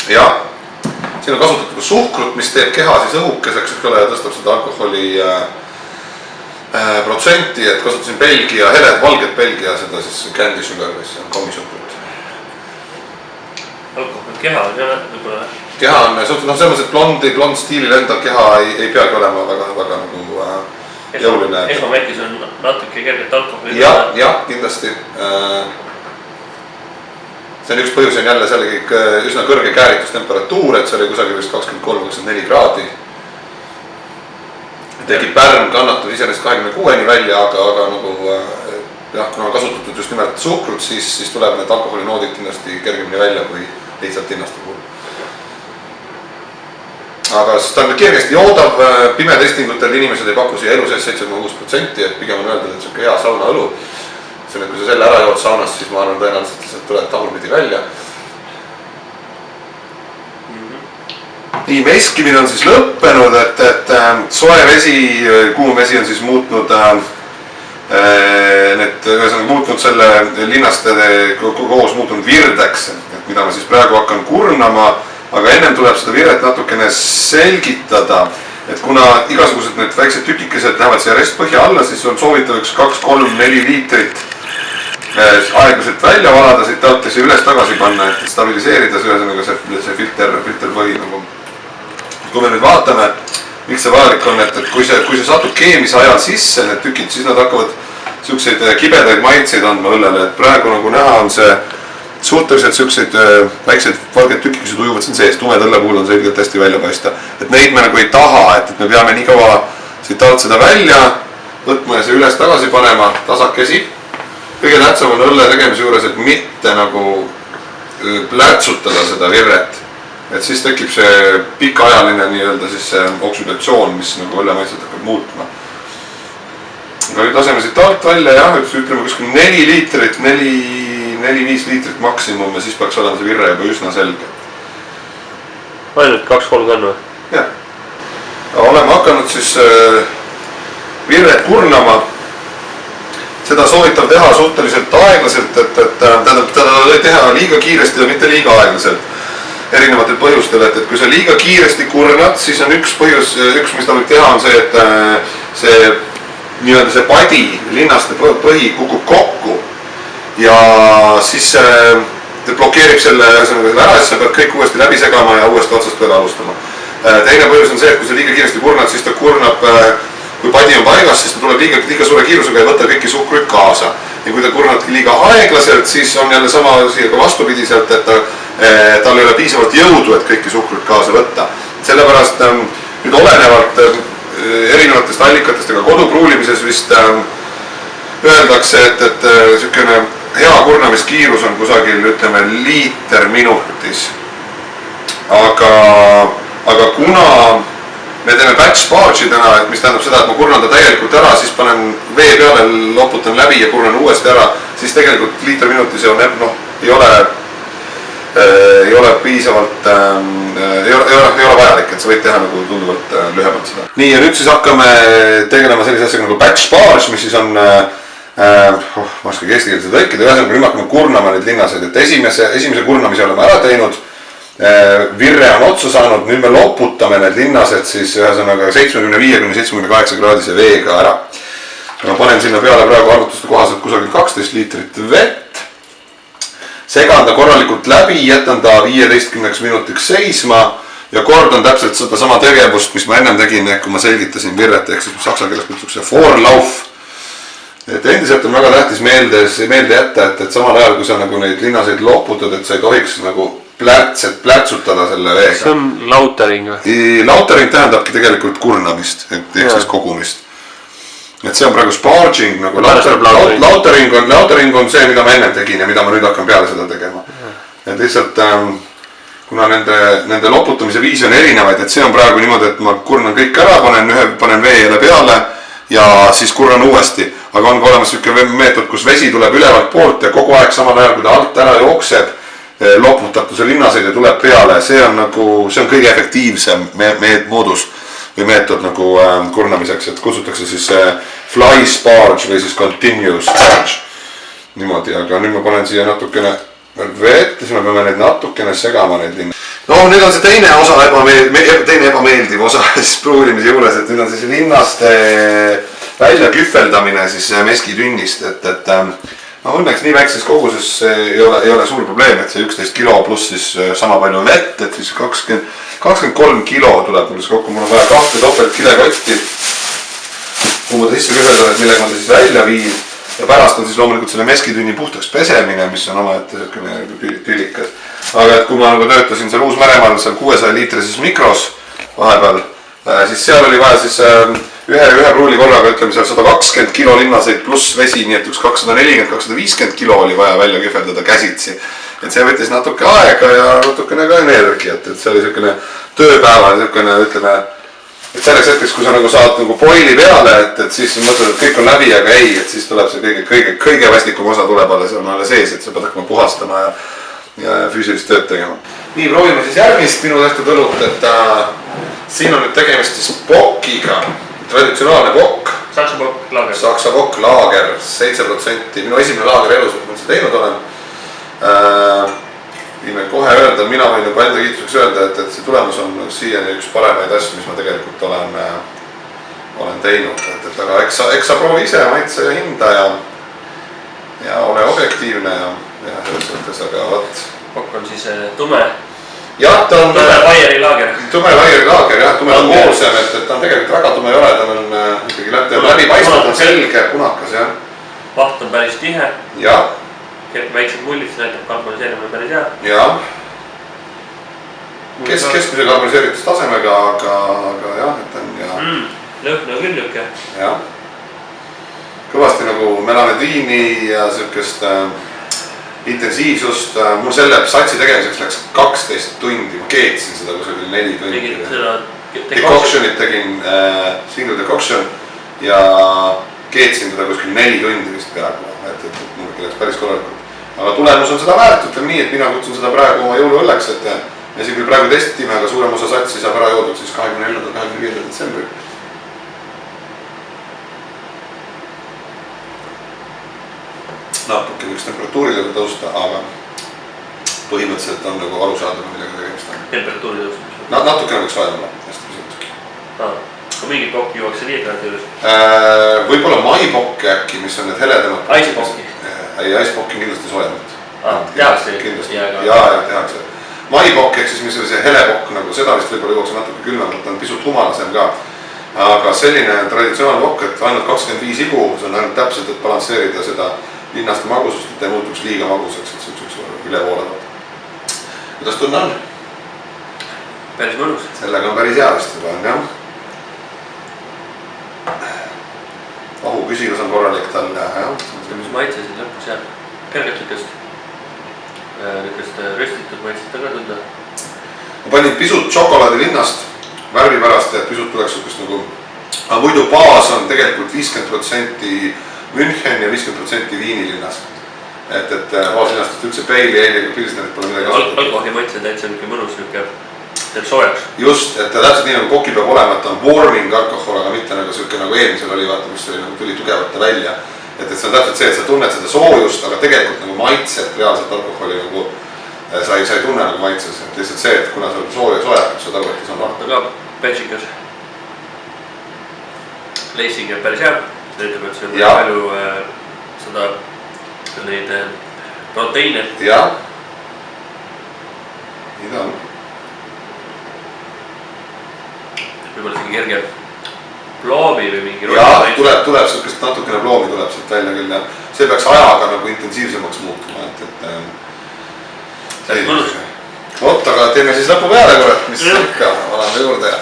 Jah, siin on kasutatud ka suhkrut, mis teeb keha siis õhukeseks, ja tõstab seda alkoholi protsenti, et kasutasin Belgia, valget Belgia, seda siis candy sugar, mis on komisuhkrut. Alkohol keha on jah, võib-olla. Keha on suhteliselt, selles mõttes, et blond stiilil endal keha ei peagi olema väga nagu jõuline. Esmamekis on natuke kergelt alkoholi. Jah, kindlasti. See on üks põhjus on jälle sellegi üsna kõrge kääritustemperatuur, et see oli kusagil vist 23-24 kraadi. Tekib pärm kannatab iseenesest 26-ni välja, aga nagu kuna on kasutatud just nimelt suhkrut, siis tuleb need alkoholinoodid kindlasti kergemini välja kui lihtsalt hinnaste puhul. Aga ta on kergesti joodav, pimedestingutel inimesed ei paku siia elu sees 7,6%, et pigem on öeldud, et see on hea saunaõlu. Kui sa selle ära jood saunas, siis ma arvan tõenäoliselt, et tuled tagurpidi välja. Nii, meskimine on siis lõppenud, et soe vesi, kuum vesi on siis muutnud muutnud selle linnaste koos muutunud virdeks, mida ma siis praegu hakkan kurnama, aga ennem tuleb seda virret natukene selgitada, et kuna igasugused need väiksed tükikesed lähevad siia restpõhja alla, siis on soovitav üks 2, 3, 4 liitrit aeglaselt välja valada, siit alt ja see üles tagasi panna, et stabiliseerida see filterpõhi nagu. Kui me nüüd vaatame, miks see vajalik on, et kui see satub keemise ajal sisse, need tükid, siis nad hakkavad siukseid kibedaid maitseid andma õllele, et praegu nagu näha on see suhteliselt siukseid väikseid valged tükikesed ujuvad siin sees, tumed õlle puhul on selgelt hästi välja paista, et neid me nagu ei taha, et me peame nii kaua siit alt seda välja võtma ja see üles tagasi panema tasakesi. Kõige tähtsam on õlle tegemise juures, et mitte nagu plärtsutada seda virret, et siis tekib see pikaajaline nii-öelda siis see oksüdatsioon, mis nagu õlle maitset hakkab muutma. Aga nüüd laseme siit alt välja, jah, ütleme kuskil 4 liitrit, 4-5 liitrit maksimum ja siis peaks olema see virre juba üsna selge. Ainult 2-3 kannu? Jah. Oleme hakanud siis virret kurnama. Seda soovitav teha suhteliselt aeglaselt, et teda teha liiga kiiresti ja mitte liiga aeglaselt. Erinevatel põhjustel, et kui sa liiga kiiresti kurnad, siis on üks põhjus, mis ta võib teha, on see, et see padi, linnaste põhi kukub kokku ja siis see blokeerib selle ära, et sa pead kõik uuesti läbi segama ja uuesti otsast peale alustama. Teine põhjus on see, et kui sa liiga kiiresti kurnad, siis ta kurnab, kui padi on paigas, siis ta tuleb liiga suure kiirusega ja võtta kõiki suhkruid kaasa. Ja kui ta kurnadki liiga aeglaselt, siis on jälle sama siia ka vastupidiselt, et tal ei ole piisavalt jõudu, et kõiki suhkruid kaasa võtta. Sellepärast nüüd olenevalt erinevatest allikatest, aga kodupruulimises vist öeldakse, et niisugune hea kurnamiskiirus on kusagil, ütleme, liiter minutis. Aga kuna me teeme batch barge'i täna, et mis tähendab seda, et ma kurnan ta täielikult ära, siis panen vee peale, loputan läbi ja kurnan uuesti ära, siis tegelikult liiter minutis ei ole piisavalt, ei ole vajalik, et sa võid teha nagu tunduvalt lühemalt seda. Nii, ja nüüd siis hakkame tegelema sellise asjaga nagu batch barge, mis siis on, ma oskagi eesti keelde tõlkida, ühesõnaga nüüd hakkame kurnama neid linnaseid, et esimese kurnamise oleme ära teinud, virre on otsa saanud, nüüd me loputame need linnased siis ühesõnaga 75–78 kraadise veega ära. Ma panen sinna peale praegu arvutuste kohaselt kusagil 12 liitrit vett, segan ta korralikult läbi, jätan ta 15 minutiks seisma ja kordan täpselt seda sama tegevust, mis ma ennem tegin, ehk kui ma selgitasin virret, ehk siis saksa keeles kutsutakse Vorlauf. Et endiselt on väga tähtis meelde jätta, et samal ajal, kui sa nagu neid linnaseid loputad, et sa ei tohiks nagu plärtsutada selle veega. See on lautering või? Lautering tähendabki tegelikult kurnamist, ehk siis kogumist. Et see on praegu sparging, nagu lautering on see, mida ma enne tegin ja mida ma nüüd hakkan peale seda tegema. Et lihtsalt, kuna nende loputamise viisi on erinevaid, et see on praegu niimoodi, et ma kurnan kõik ära, panen vee jälle peale ja siis kurnan uuesti. Aga on ka olemas selline meetod, kus vesi tuleb ülevalt poolt ja kogu aeg samal ajal, kui ta alt ära jookseb, loputab see linnaseid ja tuleb peale. See on kõige efektiivsem moodus või meetod nagu kurnamiseks, et kutsutakse siis fly sparge või siis continuous sparge. Niimoodi, aga nüüd ma panen siia natukene vett ja siis me peame neid natukene segama neid linna. No nüüd on see teine ebameeldiv osa siis pruulimise juures, et nüüd on siis linnaste välja kühveldamine siis meskitünnist, et no õnneks nii väikses koguses ei ole suur probleem, et see 11 kilo pluss siis sama palju vett, et siis 23 kilo tuleb mul siis kokku, mul on vaja 2 topelt kilekotti, kuhu ma ta sisse kühveldan, et millega ma ta siis välja viin ja pärast on siis loomulikult selle meskitünni puhtaks pesemine, mis on omaette tülikas. Aga et kui ma nagu töötasin seal Uus-Meremaal seal 600 liitrises mikros vahepeal, siis seal oli vaja siis ühe pruuli korraga, ütleme seal 120 kilo linnaseid pluss vesi, nii et üks 240–250 kilo oli vaja välja kühveldada käsitsi. Et see võttis natuke aega ja natukene ka energiat, et see oli selline tööpäeva, ütleme, et selleks hetkeks, kui sa nagu saad nagu boili peale, et siis mõtled, et kõik on läbi, aga ei, et siis tuleb see kõige vastikum osa tuleb alles sees, et sa pead hakkama puhastama ja füüsilist tööd tegema. Nii, proovime siis järgmist minu tehtud õlut, et siin on nüüd tegemist siis pokiga, traditsionaalne pokk. Saksa pokk, laager. Saksa pokk, laager, 7%, minu esimene laager elus, mis ma seda teinud olen. Võime kohe öelda, mina võin juba enda kiituseks öelda, et see tulemus on siiani üks paremaid asju, mis ma tegelikult olen teinud. Aga eks sa proovi ise maitse ja hinda ja ole objektiivne ja selles mõttes, aga võt. Pokk on siis tume. Jah, ta on tume Baieri laager. Tume Baieri laager, jah, tume moosem, et ta on tegelikult väga tume ei ole, ta on ikkagi läbi paistnud, on selge, punakas, jah. Vaht on päris tihe. Jah. Väiksed mullid, see näitab karboniseerimine päris hea. Jah. Keskmise karboniseeritus tasemega, aga jah, et on ja... Lõhna küll lükke. Jah. Kõvasti nagu melanediini ja sellist intensiivsust. Mul selle satsi tegemiseks läks 12 tundi, ma keetsin seda kusagil 4 tundi. Tegid seda decoctionit tegin, single decoction ja keetsin teda kuskil 4 tundi vist peaaegu, et mul läks päris korralikult. Aga tulemus on seda väärt, ütleme nii, et mina kutsun seda praegu oma jõuluõlleks, et me siin küll praegu testime, aga suurem osa satsi saab ära joodud siis 24.–25. detsembril. Natuke võiks temperatuurile tõusta, aga põhimõtteliselt on nagu arusaadav, millega tegemist on. Temperatuuri tõusta? Natukene võiks vaja olla, hästi pisut. Aga mingid pokki juuakse 5 kraadi juures? Võib-olla maipokke äkki, mis on need heledamad. Aispokki? Ei, aispokki kindlasti soojemat. Tehakse? Jaa, tehakse. Maipokk ehk siis mis oli see helepokk, nagu seda vist võib-olla juuakse natuke külmemalt, on pisut humalasem ka. Aga selline traditsionaalne pokk, et ainult 25 igu, see on ainult täpselt, et balansseerida seda linnaste magusust, et ei muutuks liiga maguseks, et see üks ülevoolavat. Kuidas tunne on? Päris mõnus. Sellega on päris hea vist juba on, jah. korralik talle, jah. mis maitse siin lõpus jääb? Kergelt lükast röstitud maitset ka tunda. Ma panin pisut šokolaadilinnast värvi pärast, et pisut tuleks sukust nagu, aga muidu baas on tegelikult 50% München ja 50% Viinilinnas. Et baaslinnastest üldse peili, eiliga pilsnerit pole midagi kasutatud. Alkoholi maitse täitsa niisugune mõnus, niisugune teeb soojaks. Just, et täpselt nii nagu koki peab olema, et on warming alkohol, aga mitte nagu niisugune nagu eelmisel oli, vaata, kus oli nagu tuli tugevata välja. Et see on täpselt see, et sa tunned seda soojust, aga tegelikult nagu maitset reaalselt alkoholi nagu sa ei tunne nagu maitses. Et lihtsalt see, et kuna sa soojakad, sa tagu, et see on rahta. Aga pätsikas leisiga päris hea. Ta ütleb, et see on palju seda neid proteiine. Jah. Nii ta on. Võib-olla see kerge ploomi või mingi jah, tuleb sellist natukene ploomi tuleb sealt välja küll ja see peaks ajaga nagu intensiivsemaks muutuma, et oot, aga teeme siis lõpu peale, kurat, mis ikka, oleme juurde ja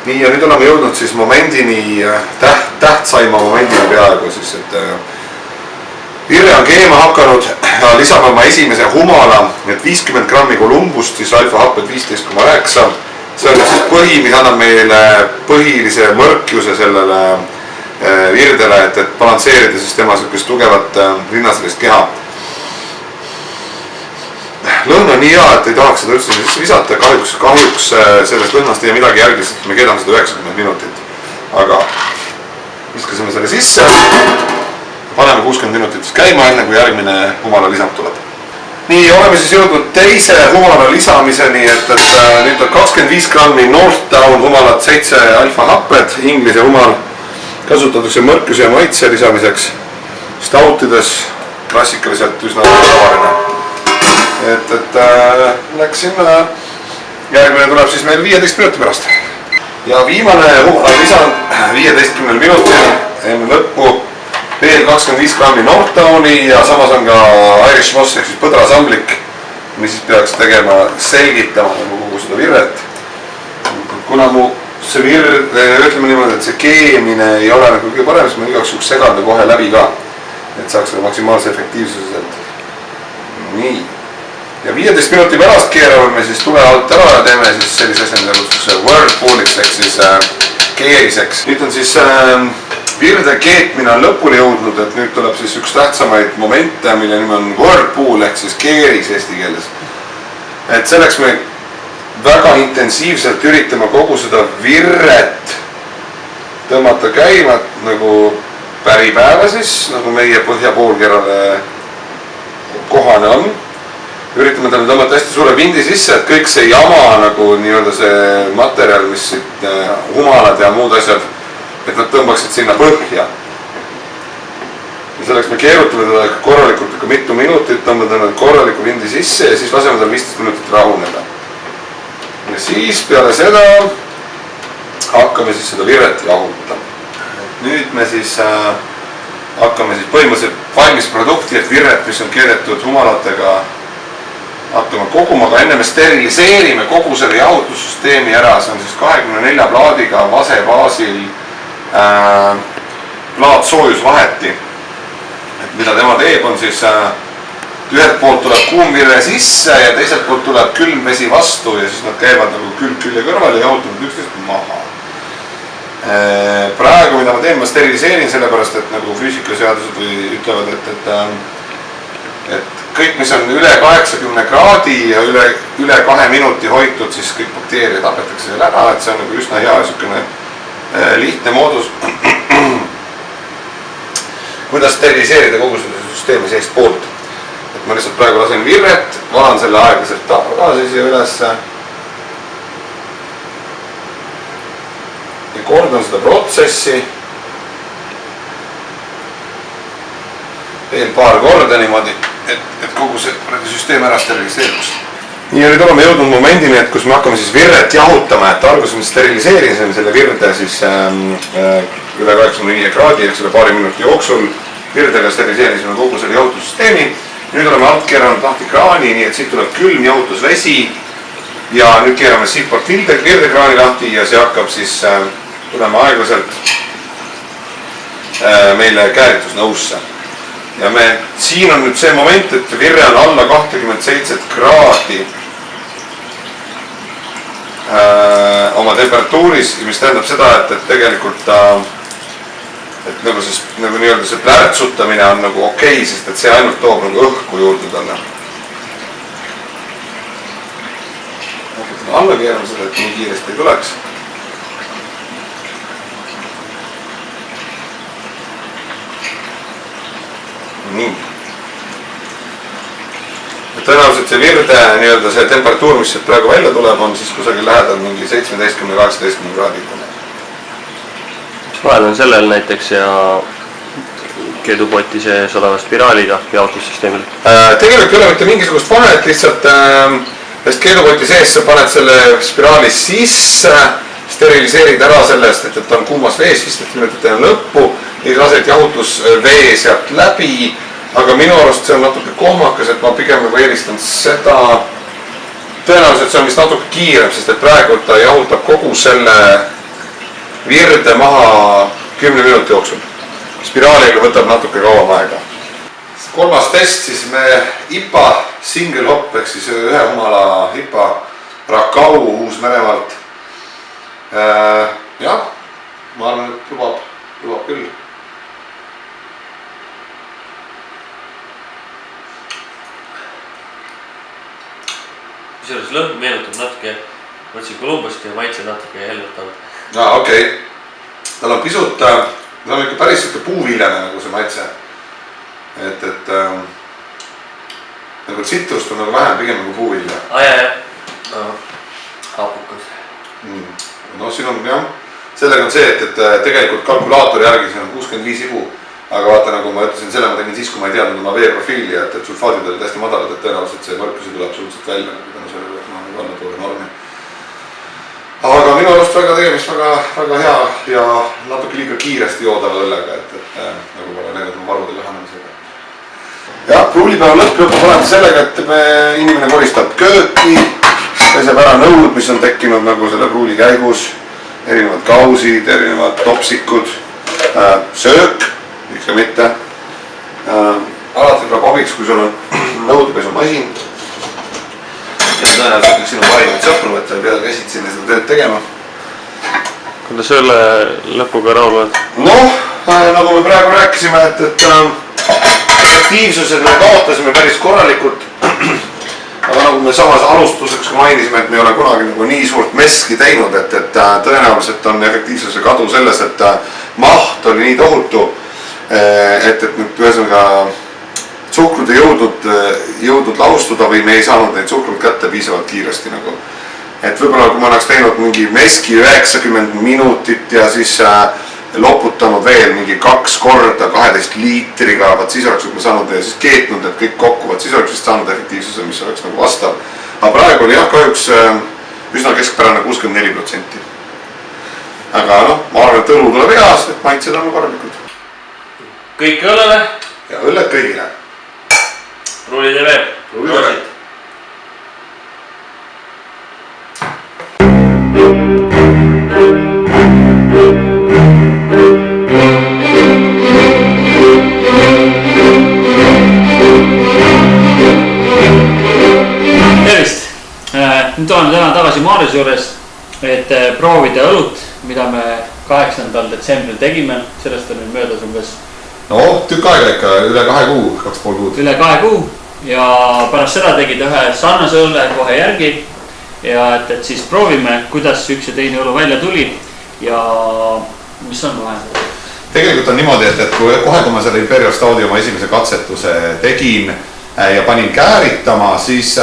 nii, ja nüüd oleme jõudnud siis momendini, tähtsaima momendini peaaegu siis, et Virre on keema hakanud ja lisame oma esimese humala, et 50 grammi Columbust, siis alfa-happed 15,9. See on siis põhi, mis annab meile põhilise mõrkjuse sellele virdele, et balansseerida siis tema sellist tugevat rinnaselist keha. Lõhn on nii hea, et ei tahaks seda üldse sisse visata, kahjuks sellest lõhnast ei jää midagi järgi, sest me keedame seda 90 minutit. Aga viskasime selle sisse, paneme 60 minutit käima, enne kui järgmine humala lisand tuleb. Nii, oleme siis jõudnud teise humala lisamiseni, et nüüd on 25 grammi Northtown humalat, 7 alfa-happed, inglise humal. Kasutatakse mõrkuse ja maitse lisamiseks stautides, klassikaliselt üsna tavaline. Et läksime, järgmine tuleb siis meil 15 minuti pärast. Ja viimane humala lisand 15 minutil enne lõppu veel 25 grammi Northtowni ja samas on ka Irish Moss ehk siis põdrasamblik, mis siis peaks tegema, selgitama kogu seda virret. Kuna mu see ütleme niimoodi, et see keemine ei ole nagu kõige parem, siis ma igaks juhuks segan ta kohe läbi ka, et saaks seda maksimaalse efektiivsuselt. Nii. Ja 15 minuti pärast keerame me siis tule alt ära ja teeme siis sellise asja, mida kutsutakse whirlpooliks ehk siis keeriseks. Nüüd on siis virde keetmine on lõpuni jõudnud, et nüüd tuleb siis üks tähtsamaid momente, mille nimi on whirlpool ehk siis keeris eesti keeles. Et selleks me väga intensiivselt üritame kogu seda virret tõmmata käima nagu päripäeva siis, nagu meie põhjapoolkerale kohane on. Üritame talle tõmmata hästi suure vindi sisse, et kõik see jama nagu nii-öelda see materjal, mis siit humalad ja muud asjad, et nad tõmbaksid sinna põhja. Ja selleks me keerutame teda korralikult ikka mitu minutit, tõmbame talle korraliku vindi sisse ja siis laseme tal 15 minutit rahuneda. Ja siis peale seda hakkame siis seda virret jahutama. Nüüd me siis hakkame siis põhimõtteliselt valmis produkti, et virret, mis on keedetud humalatega, hakkame koguma, aga enne me steriliseerime kogu selle jahutussüsteemi ära, see on siis 24 plaadiga vase baasil plaatsoojusvaheti. Et mida tema teeb, on siis ühelt poolt tuleb kuumvirre sisse ja teiselt poolt tuleb külm vesi vastu ja siis nad käivad nagu külg külje kõrval ja jahutavad üksteist maha. Praegu, mida ma teen, ma steriliseerin sellepärast, et nagu füüsikaseadused ütlevad, et kõik, mis on üle 80 kraadi ja üle 2 minuti hoitud, siis kõik bakteeriad tapetakse seal ära, et see on nagu üsna hea niisugune lihtne moodus, kuidas steriliseerida kogu selle süsteemi seest poolt. Et ma lihtsalt praegu lasen virret, valan selle aeglaselt tagasi siia ülesse ja kordan seda protsessi veel paar korda niimoodi, et kogu see süsteem ära steriliseeriks. Nii ja nüüd oleme jõudnud momendini, et kus me hakkame siis virret jahutama, et alguses me steriliseerisime selle virde siis üle 85 kraadi ehk selle paari minuti jooksul virdega steriliseerisime kogu selle jahutussüsteemi. Nüüd oleme alt keeranud lahti kraani, nii et siit tuleb külm jahutusvesi ja nüüd keerame siitpoolt virdekraani lahti ja see hakkab siis tulema aeglaselt meile kääritusnõusse. Ja siin on nüüd see moment, et virre on alla 27 kraadi oma temperatuuris, mis tähendab seda, et tegelikult et nagu nii-öelda see plärtsutamine on nagu okei, sest et see ainult toob nagu õhku juurde talle. Alla keerame seda, et nii kiiresti ei tuleks. Nii. Tõenäoliselt see virde nii-öelda see temperatuur, mis praegu välja tuleb, on siis kusagil lähedal mingi 17-18 kraadikune. Mis vahel on sellel näiteks ja keedupoti sees oleva spiraaliga jaotussüsteemil? Tegelikult ei ole mitte mingisugust vahet, lihtsalt sest keedupoti sees sa paned selle spiraali sisse, steriliseerid ära sellest, et ta on kuumas vees, 15 minutit enne lõppu, nii lased jahutusvee sealt läbi, aga minu arust see on natuke kohmakas, et ma pigem nagu eelistan seda. Tõenäoliselt see on vist natuke kiirem, sest et praegu ta jahutab kogu selle virde maha 10 minuti jooksul. Spiraaliga võtab natuke kauem aega. Kolmas test, siis me IPA single hop, ehk siis ühe humala IPA Rakau Uus-Meremaalt. Jah, ma arvan, et lubab küll. Kusjuures lõhn meenutab natuke, võtsin Kolumbust ja maitse natuke helvatavad. Okei. Tal on pisut, ta on ikka päris puuviljane nagu see maitse. Et nagu tsitrust on nagu vähem, pigem nagu puuvilja. Jah. Hapukas. No siin on jah, sellega on see, et tegelikult kalkulaatori järgi siin on 65 ibu. Aga vaata, nagu ma ütlesin, selle ma tegin siis, kui ma ei teadnud oma veeprofiili, et sulfaadid olid hästi madalad, et tõenäoliselt see mõrkusi tuleb absoluutselt välja, nagu sellele alla poole normi. Aga minu arust väga tegemist väga hea ja natuke liiga kiiresti joodava õllega, et nagu pole näinud oma varude kahanemisega. Ja pruulipäeva lõpp olema sellega, et inimene koristab kööki, peseb ära nõud, mis on tekkinud nagu selle pruuli käigus, erinevad kausid, erinevad topsikud, söök, miks ka mitte. Alati tuleb abiks, kui sul on nõudepesumasin. Ja tõenäoliselt üks sinu parimaid sõpru, et sa ei pea käsid sinna seda tööd tegema. Kuidas selle lõpuga rahul oled? Noh, nagu me praegu rääkisime, et efektiivsused me kaotasime päris korralikult. Aga nagu me samas alustuseks mainisime, et me ei ole kunagi nagu nii suurt meski teinud, et tõenäoliselt on efektiivsuse kadu selles, et maht oli nii tohutu, et nüüd ühesõnaga suhkrud ei jõudnud laustuda või me ei saanud neid suhkrud kätte piisavalt kiiresti nagu. Et võib-olla kui ma oleks teinud mingi meski 90 minutit ja siis loputanud veel mingi 2 korda 12 liitriga, siis oleks võib-olla saanud ja siis keetnud need kõik kokku, siis oleks vist saanud efektiivsuse, mis oleks nagu vastav. Aga praegu oli jah kahjuks üsna keskpärane 64%. Aga noh, ma arvan, et õlu tuleb heas, et maitsed on korralikud. Kõik õllele? Ja õlled kõigile. Pruuli TV. Tervist! Nüüd oleme täna tagasi Maarjuse juures, et proovida õlut, mida me 8. detsembril tegime. Sellest on nüüd möödas umbes tükk aega ikka, üle 2 kuu, 2,5 kuud. Üle 2 kuu ja pärast seda tegid ühe sarnase õlle kohe järgi ja et siis proovime, kuidas üks ja teine õlu välja tuli ja mis on vahe. Tegelikult on niimoodi, et kohe kui ma selle Imperial Stoudi oma esimese katsetuse tegin ja panin kääritama, siis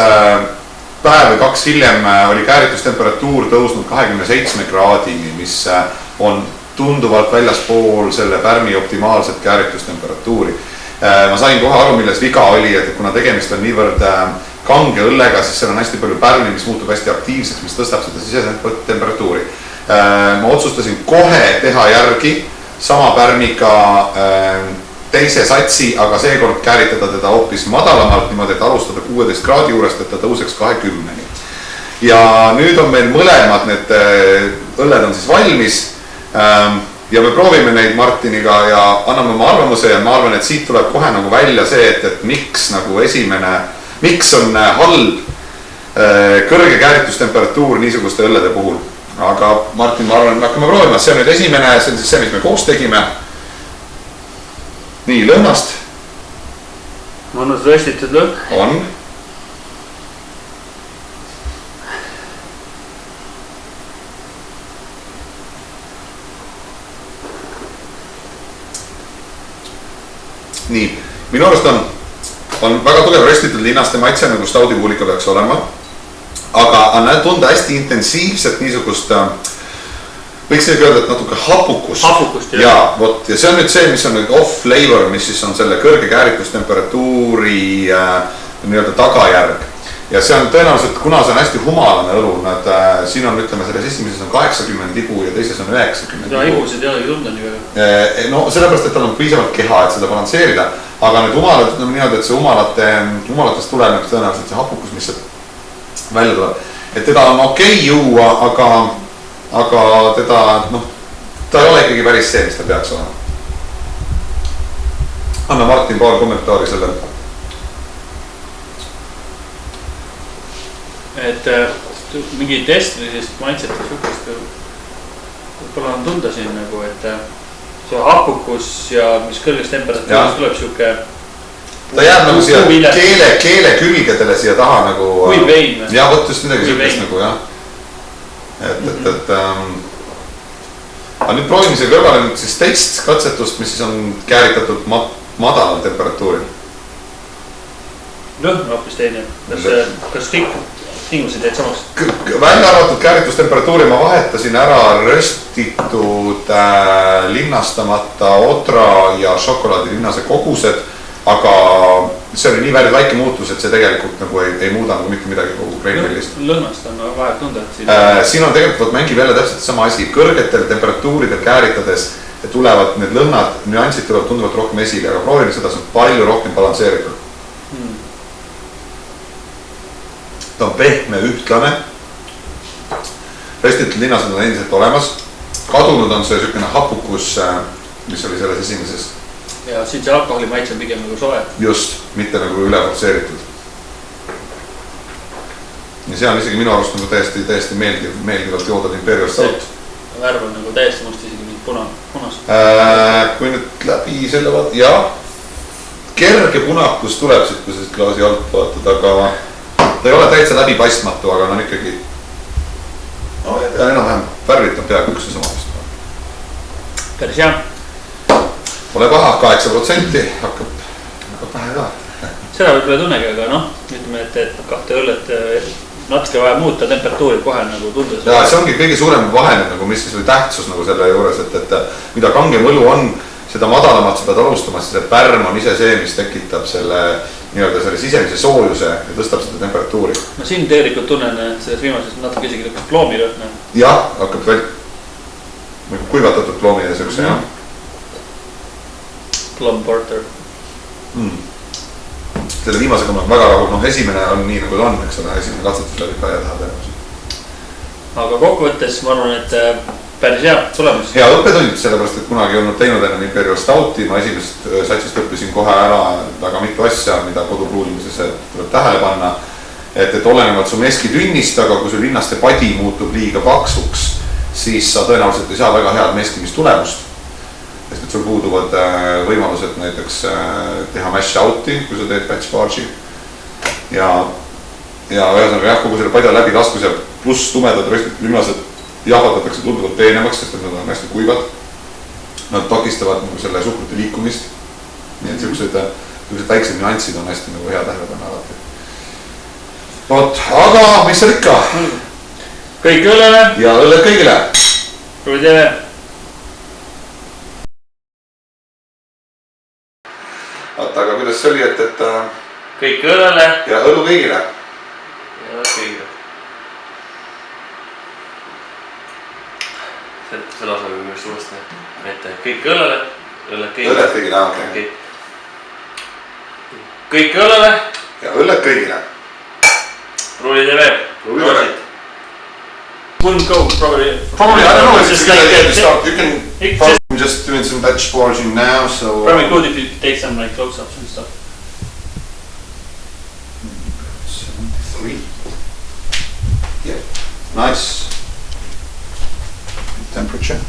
päev või 2 hiljem oli kääritustemperatuur tõusnud 27 kraadini, mis on tunduvalt väljaspool selle pärmi optimaalset kääritustemperatuuri. Ma sain kohe aru, milles viga oli, et kuna tegemist on niivõrd kange õllega, siis seal on hästi palju pärmi, mis muutub hästi aktiivseks, mis tõstab seda sisetemperatuuri. Ma otsustasin kohe teha järgi sama pärmiga teise satsi, aga seekord kääritada teda hoopis madalamalt, niimoodi, et alustada 16 kraadi juurest, et ta tõuseks 20-ni. Ja nüüd on meil mõlemad need õlled on siis valmis. ja me proovime neid Martiniga ja anname oma arvamuse ja ma arvan, et siit tuleb kohe nagu välja see, et miks nagu miks on halb kõrge kääritustemperatuur niisuguste õllede puhul. Aga Martin, ma arvan, et me hakkame proovima, see on nüüd esimene, see on siis see, mis me koos tegime. Nii, lõhnast. Mõnus röstitud lõhn. On. Nii, minu arust on väga tugev röstitud linnaste maitse, nagu staudi puhul ikka peaks olema. Aga on tunda hästi intensiivset niisugust, võiks öelda, et natuke hapukust. Hapukust, jah. Ja, vot, ja see on nüüd see, mis on nüüd off-flavor, mis siis on selle kõrge kääritustemperatuuri nii-öelda tagajärg. Ja see on tõenäoliselt, kuna see on hästi humalane õlu, siin on, ütleme, selles esimeses on 80 ibu ja teises on 90 ja ibusid ei olegi tunda nii väga. No sellepärast, et tal on piisavalt keha, et seda balansseerida. Aga need humalad, ütleme niimoodi, et see humalatest tuleneb tõenäoliselt see hapukus, mis välja tuleb. Et teda on okei juua, aga teda, ta ei ole ikkagi päris see, mis ta peaks olema. Anna Martin paar kommentaari selle. Et mingi testilisest maitset ja sukest võib-olla on tunda siin nagu, et see hapukus ja mis kõrgest temperatuuris tuleb siuke. Ta jääb nagu siia keele külgedele siia taha nagu. Kui vein. Ja võt just midagi sukest nagu, jah. Aga nüüd proovime see kõrvale nüüd siis teist katsetust, mis siis on kääritatud madalal temperatuuril. Lõhn hoopis teine. Kas kõik tingimused jäid samaks? Välja arvatud kääritustemperatuuri ma vahetasin ära röstitud linnastamata odra ja šokolaadi linnase kogused, aga see oli nii väike muutus, et see tegelikult nagu ei muuda nagu mitte midagi kogu kreemilist. Lõhnast on vahel tunda. Siin on tegelikult mängib jälle täpselt sama asi. Kõrgetel temperatuuridel kääritades tulevad need lõhnad, nüansid tulevad tunduvalt rohkem esile, aga proovime seda, see on palju rohkem balansseeritud. Ta on pehme, ühtlane. Röstitud linnased on endiselt olemas. Kadunud on see sükene hapukus, mis oli selles esimeses. Ja siin see alkoholi maitse on pigem nagu soe. Just, mitte nagu üle forsseeritud. Ja see on isegi minu arust nagu täiesti meeldivalt joodad Imperial Stout. Värv on nagu täiesti must isegi mingit punast. Kui nüüd läbi selle vaat, jah, kerge punakus tuleb siit, kui sellest klaasi alt vaatad, aga ta ei ole täitsa läbipaistmatu, aga on ikkagi enam-vähem värvit on peaaegu üks ja sama vist. Päris hea. Pole paha, 8% hakkab pähe ka. Seda võib-olla ei tunnegi, aga ütleme, et kahte õllet natuke vaja muuta temperatuuri kohe nagu tundes. Ja see ongi kõige suurem vahe, nagu mis siis või tähtsus nagu selle juures, et mida kangem õlu on, seda madalamalt sa pead alustama, siis see pärm on ise see, mis tekitab selle sisemise soojuse ja tõstab seda temperatuuri. No siin tegelikult tunnen, et selles viimases natuke isegi lõpuks ploomi lõhna. Jah, hakkab veel kuivatatud ploomi ja siukse, jah. Plum porter. Selle viimasega ma olen väga rahul, esimene on nii nagu ta on, eks ole, esimene katsetus läbi ka ja taha tõenäoliselt. Aga kokkuvõttes ma arvan, et päris hea tulemus. Hea õppetund, sellepärast, et kunagi ei olnud teinud enne Imperial Stouti, ma esimesest satsist õppisin kohe ära väga mitu asja, mida kodupruulimises tuleb tähele panna. Et olenevalt su meski tünnist, aga kui su linnaste padi muutub liiga paksuks, siis sa tõenäoliselt ei saa väga head meskimistulemust. Sest et sul puuduvad võimalused näiteks teha mash out'i, kui sa teed batch barge'i. Ja ühesõnaga jah, kogu selle padja läbi laskus ja pluss tumedad röstitud linnased jahvatatakse tunduvalt peenemaks, sest nad on hästi kuivad. Nad takistavad selle suhkrute liikumist. Nii et sellised väiksed nüansid on hästi hea tähelepanu alati. Vot, aga mis seal ikka? Kõik õllele. Ja õlled kõigile. Kui teeme. Vaata, aga kuidas see oli, et kõik õllele. Ja õllu kõigile. Ja kõigile. Selle osa kui minu uuesti ette. Kõik õllele, õlled kõigile. Õlled kõigile, okei. Kõik õllele. Ja õlled kõigile. Pruuli TV. Pruuli TV. Wouldn't go probably. Probably, I don't know, it's just like, you can I'm just doing some batch foraging now, so... Probably good if you take some like close-ups and stuff. 73. Yeah, nice. Good temperature.